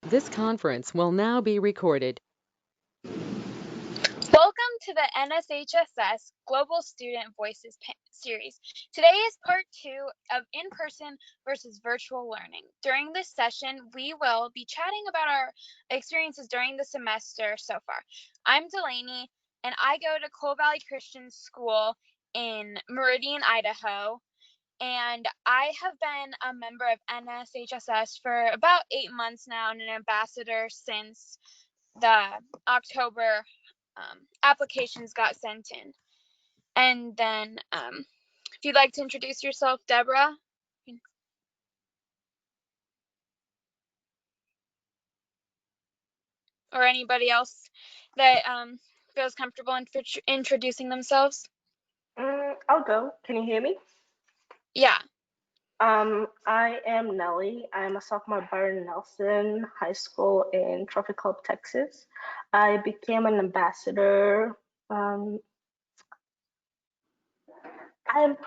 This conference will now be recorded. Welcome to the NSHSS Global Student Voices series. Today is part 2 of in-person versus virtual learning. During this session, we will be chatting about our experiences during the semester so far. I'm Delaney, and I go to Coal Valley Christian School in Meridian, Idaho. And I have been a member of NSHSS for about 8 months now and an ambassador since the October applications got sent in. And then if you'd like to introduce yourself, Deborah. Or anybody else that feels comfortable in introducing themselves. I'll go. Can you hear me? Yeah. I am Nellie. I'm a sophomore at Byron Nelson High School in Trophy Club, Texas. I became an ambassador. I'm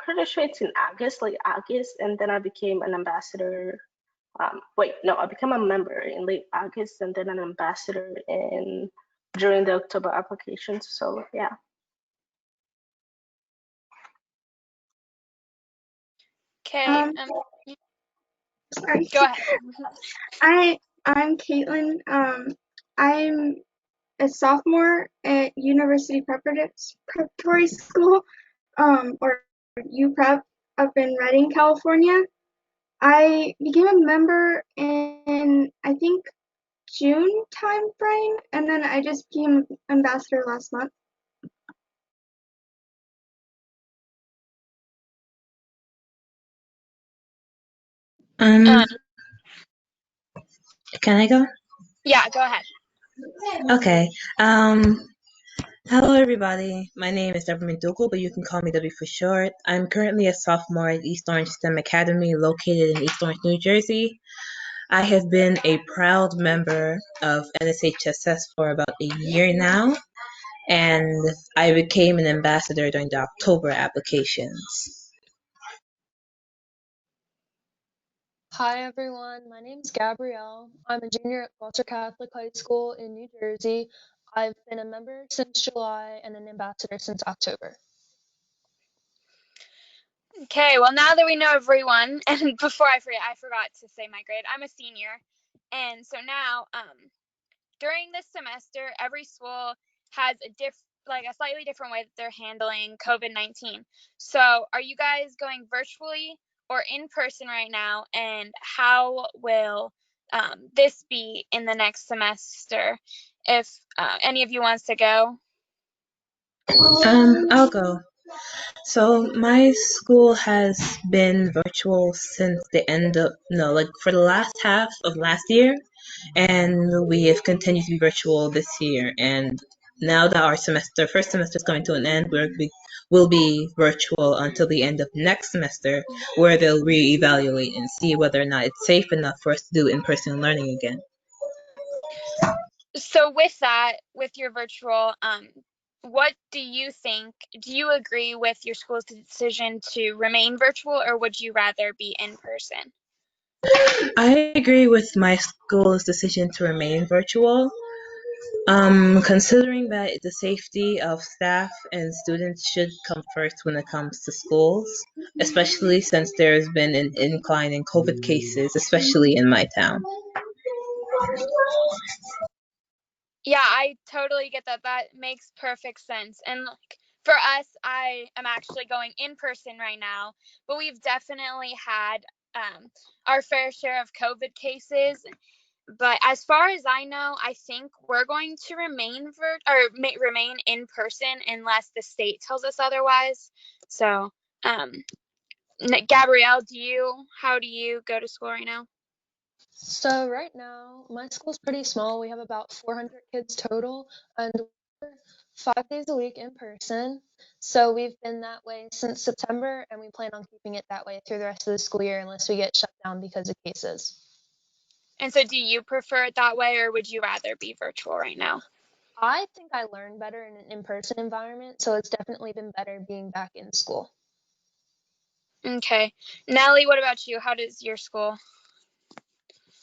pretty sure it's in August, and then I became an ambassador. I became a member in late August, and then an ambassador during the October applications. So yeah. Okay. Sorry. Go ahead. I'm Caitlin. I'm a sophomore at University Preparatory School, or UPrep, up in Redding, California. I became a member in, I think, June time frame, and then I just became ambassador last month. Can I go? Yeah, go ahead. Okay. Hello everybody. My name is Deborah McDougall, but you can call me Debbie for short. I'm currently a sophomore at East Orange STEM Academy, located in East Orange, New Jersey. I have been a proud member of NSHSS for about a year now, and I became an ambassador during the October applications. Hi everyone, my name's Gabrielle. I'm a junior at Foster Catholic High School in New Jersey. I've been a member since July and an ambassador since October. Okay, well, now that we know everyone, and before I forgot to say my grade. I'm a senior, and so now during this semester, every school has a slightly different way that they're handling COVID-19. So are you guys going virtually or in person right now? And how will this be in the next semester? If any of you wants to go. I'll go. So my school has been virtual since the end of, no, like for the last half of last year, and we have continued to be virtual this year. And now that our first semester is coming to an end, will be virtual until the end of next semester, where they'll reevaluate and see whether or not it's safe enough for us to do in-person learning again. So with that, with your virtual, what do you think? Do you agree with your school's decision to remain virtual, or would you rather be in person? I agree with my school's decision to remain virtual. Considering that the safety of staff and students should come first when it comes to schools, especially since there's been an incline in COVID cases, especially in my town. Yeah, I totally get that. That makes perfect sense. And like for us, I am actually going in person right now, but we've definitely had our fair share of COVID cases. But as far as I know, I think we're going to remain remain in person unless the state tells us otherwise. So, Gabrielle, how do you go to school right now? So right now, my school's pretty small. We have about 400 kids total, and we're 5 days a week in person. So we've been that way since September, and we plan on keeping it that way through the rest of the school year unless we get shut down because of cases. And so do you prefer it that way, or would you rather be virtual right now? I think I learn better in an in-person environment, so it's definitely been better being back in school. Okay. Nellie, what about you? How does your school?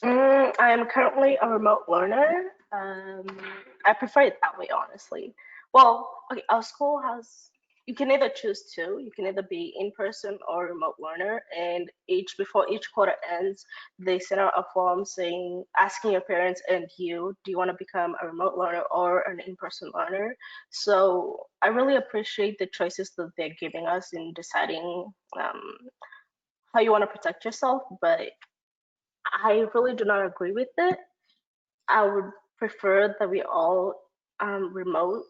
I am currently a remote learner. I prefer it that way, honestly. Well, okay, our school has, you can either choose two. You can either be in person or remote learner. And before each quarter ends, they send out a form saying, asking your parents and you, do you want to become a remote learner or an in-person learner? So I really appreciate the choices that they're giving us in deciding how you want to protect yourself, but I really do not agree with it. I would prefer that we all remote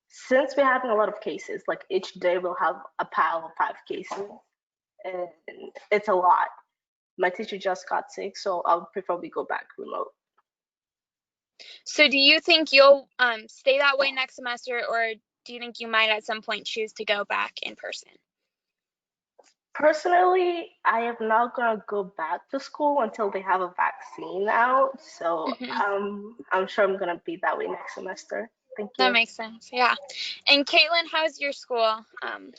since we're having a lot of cases. Like each day we'll have a pile of 5 cases, and it's a lot. My teacher just got sick, so I would prefer we go back remote. So do you think you'll stay that way next semester, or do you think you might at some point choose to go back in person? Personally, I am not gonna go back to school until they have a vaccine out. So Hmm. I'm sure I'm gonna be that way next semester. Thank That you. makes sense. Yeah. And Caitlin, how's your school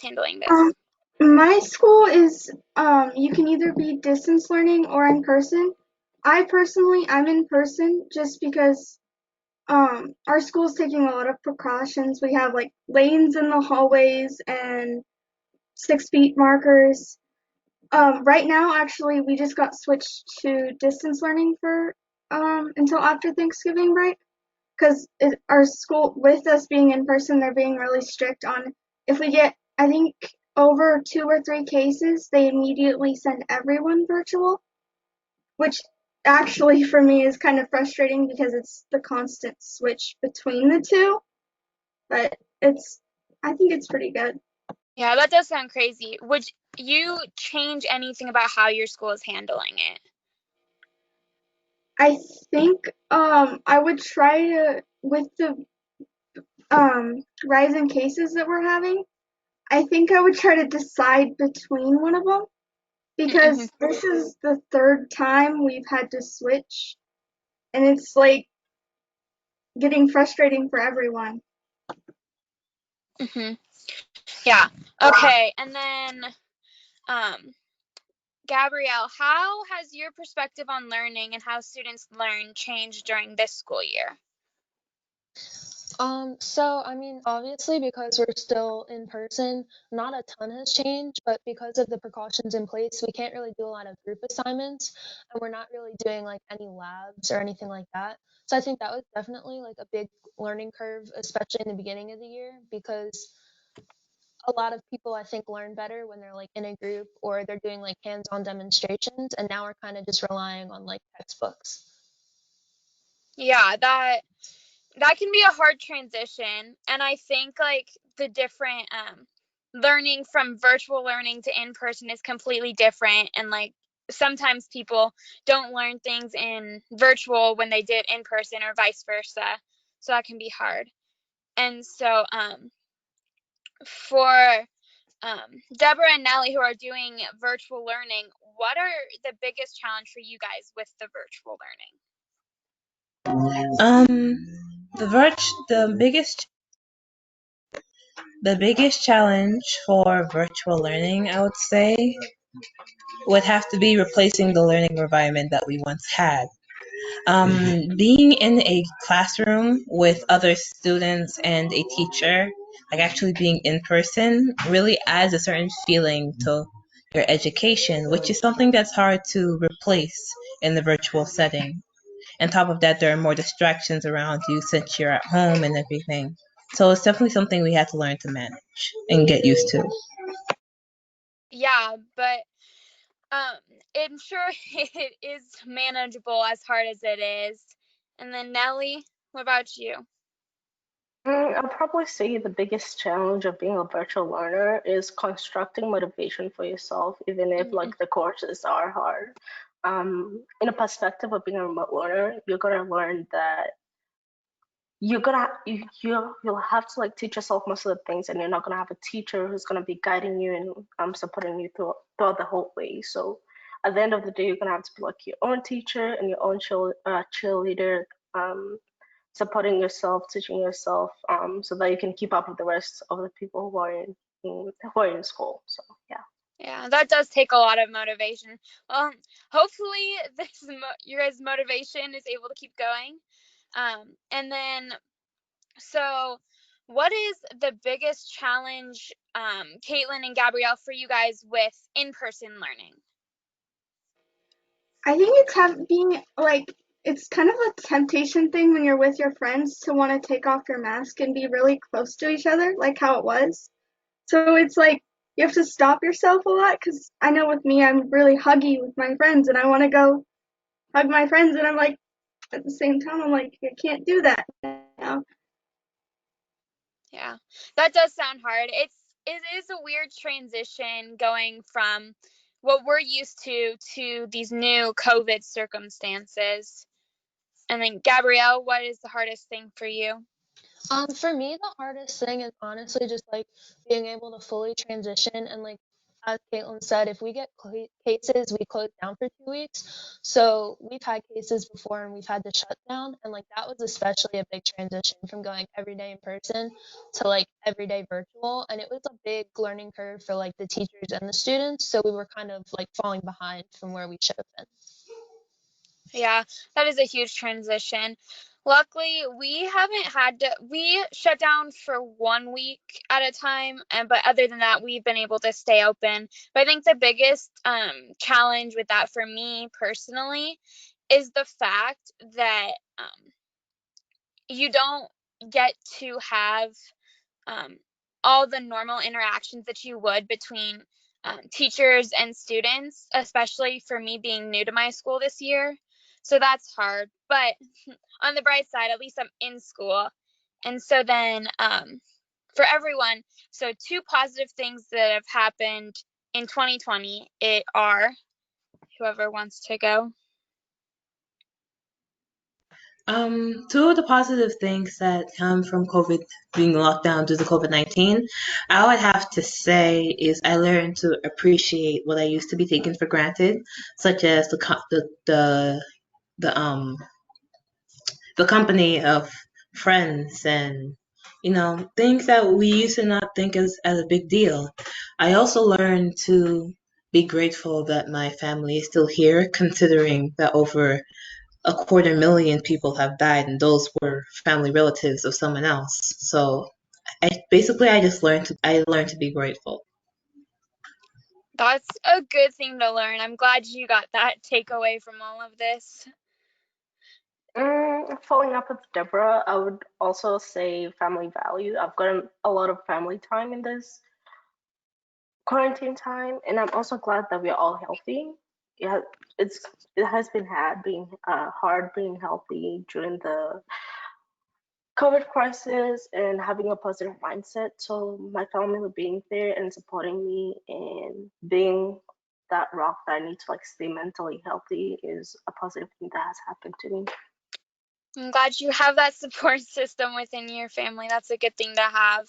handling Um, this? my school is you can either be distance learning or in person. I'm in person just because our school's taking a lot of precautions. We have like lanes in the hallways and 6 feet markers. Right now, actually, we just got switched to distance learning for until after Thanksgiving break, because our school, with us being in person, they're being really strict on if we get, I think, over 2 or 3 cases, they immediately send everyone virtual, which actually for me is kind of frustrating because it's the constant switch between the two, but I think it's pretty good. Yeah, that does sound crazy. Would you change anything about how your school is handling it? I think I would try to, with the rise in cases that we're having, I think I would try to decide between one of them Hmm. because this is the third time we've had to switch, and it's like getting frustrating for everyone. Hmm. Yeah. Okay. And then, um, Gabrielle, how has your perspective on learning and how students learn changed during this school year? So I mean, obviously, because we're still in person, not a ton has changed, but because of the precautions in place, we can't really do a lot of group assignments, and we're not really doing like any labs or anything like that. So I think that was definitely like a big learning curve, especially in the beginning of the year, because a lot of people I think learn better when they're like in a group or they're doing like hands-on demonstrations, and now we're kind of just relying on like textbooks. Yeah, that can be a hard transition, and I think like the different learning from virtual learning to in person is completely different, and like sometimes people don't learn things in virtual when they did in person or vice versa, so that can be hard. And so for Deborah and Nellie, who are doing virtual learning, what are the biggest challenge for you guys with the virtual learning? Um, the biggest challenge for virtual learning, I would say, would have to be replacing the learning environment that we once had. Being in a classroom with other students and a teacher, like actually being in person, really adds a certain feeling to your education, which is something that's hard to replace in the virtual setting. On top of that, there are more distractions around you since you're at home and everything. So it's definitely something we had to learn to manage and get used to. Yeah, but um, I'm sure it is manageable as hard as it is. And then Nellie, what about you? I'll probably say the biggest challenge of being a virtual learner is constructing motivation for yourself, even if Hmm. like the courses are hard. In a perspective of being a remote learner, you're gonna learn that you'll have to like teach yourself most of the things, and you're not gonna have a teacher who's gonna be guiding you and supporting you throughout the whole way. So at the end of the day, you're gonna have to be like your own teacher and your own cheerleader, supporting yourself, teaching yourself, so that you can keep up with the rest of the people who are in school. So yeah. Yeah, that does take a lot of motivation. Well, hopefully your guys' motivation is able to keep going. And then, so what is the biggest challenge, Caitlin and Gabrielle, for you guys with in-person learning? I think being like it's kind of a temptation thing when you're with your friends to want to take off your mask and be really close to each other, like how it was. So it's like you have to stop yourself a lot because I know with me, I'm really huggy with my friends and I want to go hug my friends, and I'm like, at the same time, I'm like, I can't do that now. Yeah, that does sound hard. It is a weird transition going from what we're used to these new COVID circumstances. And then Gabrielle, what is the hardest thing for you? For me, the hardest thing is honestly just like being able to fully transition and like as Caitlin said, if we get cases, we close down for 2 weeks. So we've had cases before and we've had to shut down, and like that was especially a big transition from going every day in person to like everyday virtual, and it was a big learning curve for like the teachers and the students. So we were kind of like falling behind from where we should have been. Yeah, that is a huge transition. Luckily, we shut down for 1 week at a time, but other than that, we've been able to stay open. But I think the biggest challenge with that for me personally is the fact that you don't get to have um, all the normal interactions that you would between teachers and students, especially for me being new to my school this year. So that's hard. But on the bright side, at least I'm in school. And so then for everyone, so two positive things that have happened in 2020 it are whoever wants to go. Two of the positive things that come from COVID being locked down due to COVID-19, I would have to say is I learned to appreciate what I used to be taking for granted, such as the the company of friends and things that we used to not think as a big deal. I also learned to be grateful that my family is still here, considering that over 250,000 people have died, and those were family relatives of someone else. So I just learned to be grateful. That's a good thing to learn. I'm glad you got that takeaway from all of this. Following up with Deborah, I would also say family value. I've gotten a lot of family time in this quarantine time, and I'm also glad that we're all healthy. Yeah, it's it has been hard being healthy during the COVID crisis and having a positive mindset. So my family being there and supporting me and being that rock that I need to like stay mentally healthy is a positive thing that has happened to me. I'm glad you have that support system within your family. That's a good thing to have.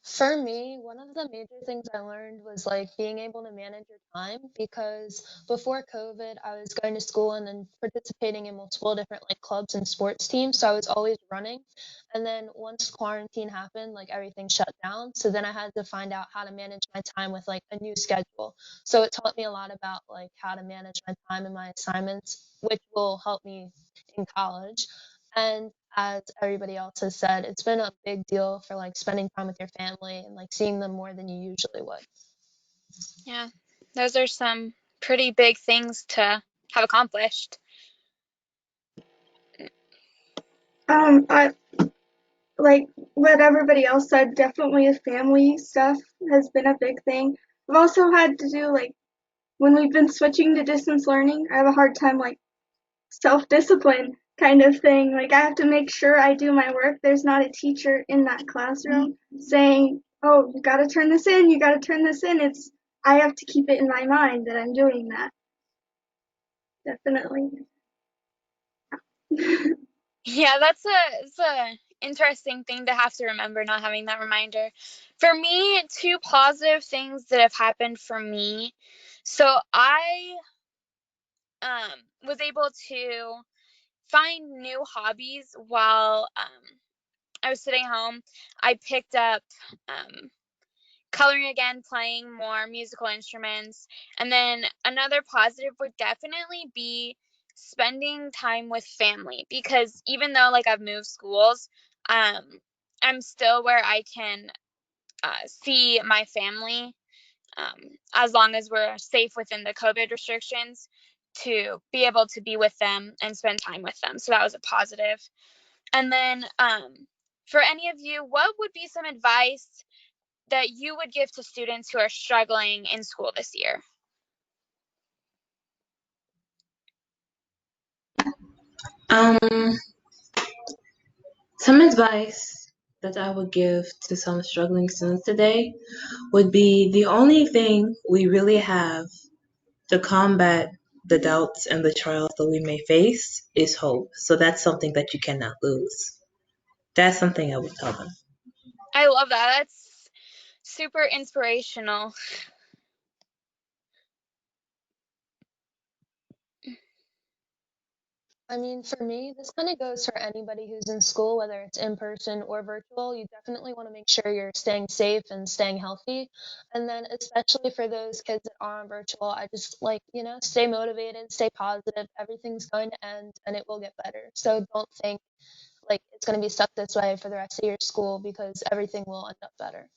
For me, one of the major things I learned was like being able to manage your time, because before COVID, I was going to school and then participating in multiple different like clubs and sports teams. So I was always running. And then once quarantine happened, like everything shut down. So then I had to find out how to manage my time with like a new schedule. So it taught me a lot about like how to manage my time and my assignments, which will help me in college. And as everybody else has said, it's been a big deal for like spending time with your family and like seeing them more than you usually would. Yeah, those are some pretty big things to have accomplished. I like what everybody else said. Definitely, the family stuff has been a big thing. I've also had to do like when we've been switching to distance learning. I have a hard time like self-discipline kind of thing. Like I have to make sure I do my work. There's not a teacher in that classroom saying, "Oh, you got to turn this in. You got to turn this in." I have to keep it in my mind that I'm doing that. Definitely. Yeah, it's a interesting thing to have to remember, not having that reminder. For me, two positive things that have happened for me. So I was able to find new hobbies while I was sitting home, I picked up coloring again, playing more musical instruments. And then another positive would definitely be spending time with family, because even though like I've moved schools, I'm still where I can see my family, as long as we're safe within the COVID restrictions, to be able to be with them and spend time with them. So that was a positive. And then for any of you, what would be some advice that you would give to students who are struggling in school this year? Um, some advice that I would give to some struggling students today would be the only thing we really have to combat the doubts and the trials that we may face is hope. So that's something that you cannot lose. That's something I would tell them. I love that. That's super inspirational. I mean, for me, this kind of goes for anybody who's in school, whether it's in person or virtual. You definitely want to make sure you're staying safe and staying healthy. And then, especially for those kids that are on virtual, I just like, stay motivated, stay positive. Everything's going to end and it will get better. So don't think like it's going to be stuck this way for the rest of your school, because everything will end up better.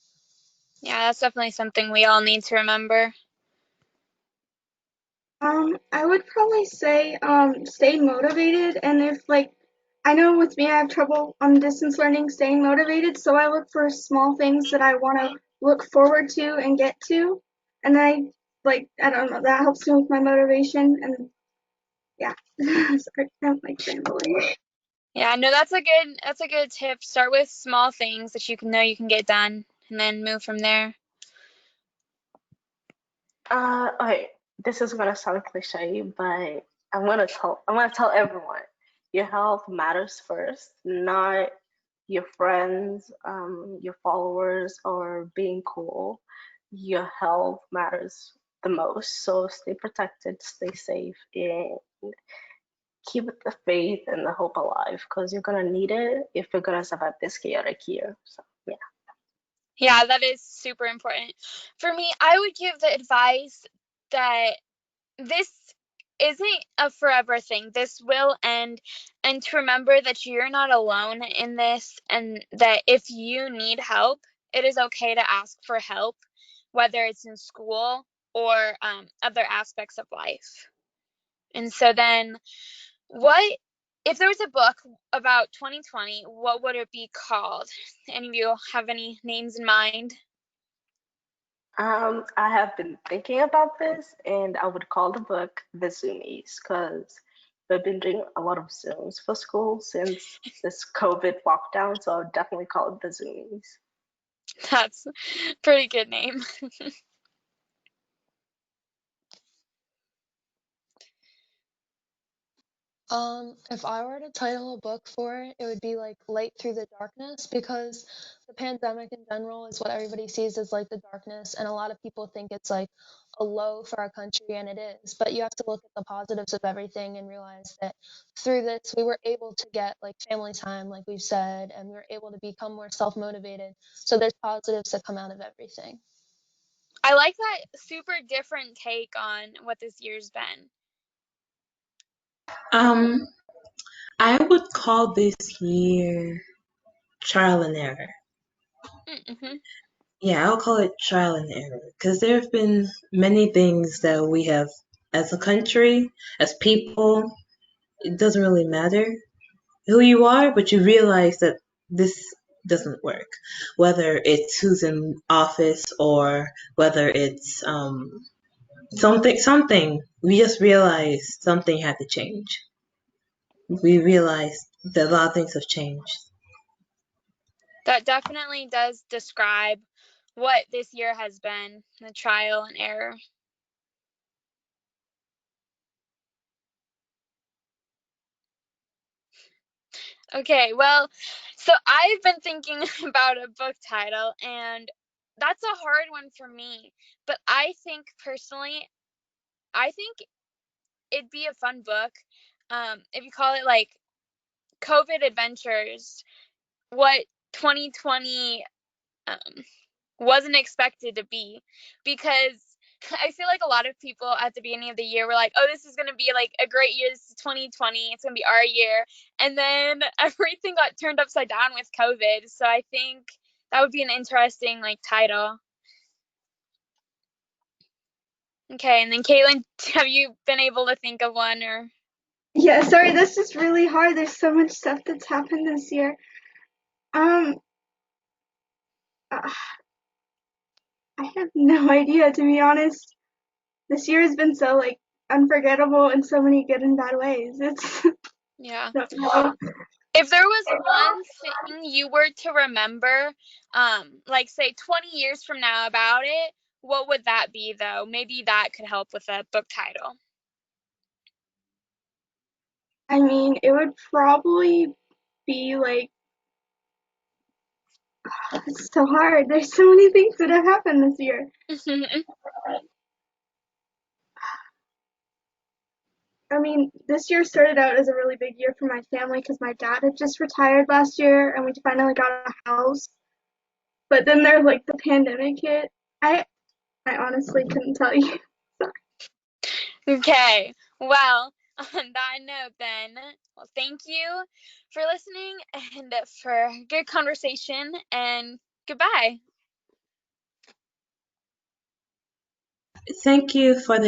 Yeah, that's definitely something we all need to remember. I would probably say stay motivated, and if like I know with me I have trouble on distance learning staying motivated, so I look for small things that I want to look forward to and get to, and then I don't know, that helps me with my motivation. And yeah. Sorry, I'm like rambling. Yeah, no, that's a good tip. Start with small things that you can get done, and then move from there. Okay, this is gonna sound cliche, but I'm gonna tell everyone, your health matters first, not your friends, your followers, or being cool. Your health matters the most. So stay protected, stay safe, and keep the faith and the hope alive, because you're gonna need it if you're gonna survive this chaotic year. So yeah. Yeah, that is super important. For me, I would give the advice that this isn't a forever thing. This will end, and to remember that you're not alone in this, and that if you need help, it is okay to ask for help, whether it's in school or other aspects of life. And so then, what if there was a book about 2020, what would it be called? Any of you have any names in mind? I have been thinking about this, and I would call the book The Zoomies, because we've been doing a lot of Zooms for school since this COVID lockdown, so I would definitely call it The Zoomies. That's a pretty good name. If I were to title a book for it, it would be like Light Through the Darkness, because the pandemic in general is what everybody sees as like the darkness, and a lot of people think it's like a low for our country, and it is. But you have to look at the positives of everything and realize that through this, we were able to get like family time, like we've said, and we were able to become more self-motivated. So there's positives that come out of everything. I like that super different take on what this year's been. Um, I would call this year trial and error. Mm-hmm. Yeah, I'll call it trial and error because there have been many things that we have, as a country, as people, it doesn't really matter who you are, but you realize that this doesn't work. Whether it's who's in office or whether it's something, we just realized something had to change. We realized that a lot of things have changed. That definitely does describe what this year has been, the trial and error. Okay, well, so I've been thinking about a book title, and that's a hard one for me. But I think personally, I think it'd be a fun book. If you call it like COVID Adventures, what 2020 wasn't expected to be, because I feel like a lot of people at the beginning of the year were like, oh, this is going to be like a great year. This is 2020. It's going to be our year. And then everything got turned upside down with COVID. So I think that would be an interesting like title. Okay, and then Caitlin, have you been able to think of one? Or Yeah, sorry, this is really hard. There's so much stuff that's happened this year. Uh, I have no idea, to be honest. This year has been so like unforgettable in so many good and bad ways. It's yeah. don't know. If there was one thing you were to remember, like say 20 years from now about it, what would that be though? Maybe that could help with a book title. I mean, it would probably be like, it's so hard. There's so many things that have happened this year. I mean, this year started out as a really big year for my family because my dad had just retired last year and we finally got a house. But then there's like the pandemic hit. I honestly couldn't tell you. Okay, well, on that note then, well, thank you for listening and for good conversation, and goodbye. Thank you for the